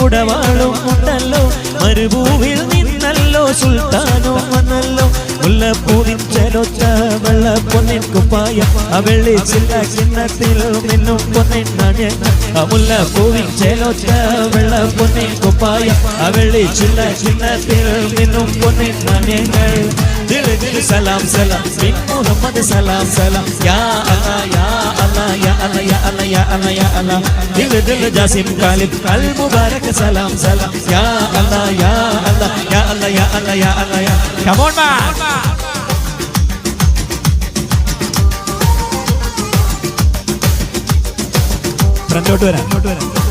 ഉടവാളും ഉണ്ടല്ലോ മരുഭൂവിൽ നിന്നല്ലോ സുൽത്താനും വന്നല്ലോ മുല്ലപ്പൂവിൻ ചെലൊച്ച വെള്ളപ്പൊന്നിൻ കുപ്പായ വെള്ളി ചില്ല ചിഹ്നത്തിൽ നിന്നും പൊന്നിൻ നാണ്യങ്ങൾ മുല്ലപ്പൂവിൻ ചെലൊച്ച വെള്ളപ്പൊന്നിൻ കുപ്പായ വെള്ളി ചില്ല ചിഹ്നത്തിൽ നിന്നും പൊന്നിൻ നാണ്യങ്ങൾ ദില് ദില് സലാം സലാം ബിൻ മുഹമ്മദ് സലാം സലാം യാ അല്ലാ യാ അല്ലാ യാ അല്ലാ യാ അല്ലാ യാ അല്ലാ യാ അല്ലാ ദില് ദില് ജാസിം ഖാലിദ് അൽ മുബാരക് സലാം സലാം യാ അല്ലാ യാ അല്ലാ യാ അല്ലാ യാ അല്ലാ യാ അല്ലാ യാ കം ഓൺ മാൻ ഫ്രണ്ടോട്ട് വരാം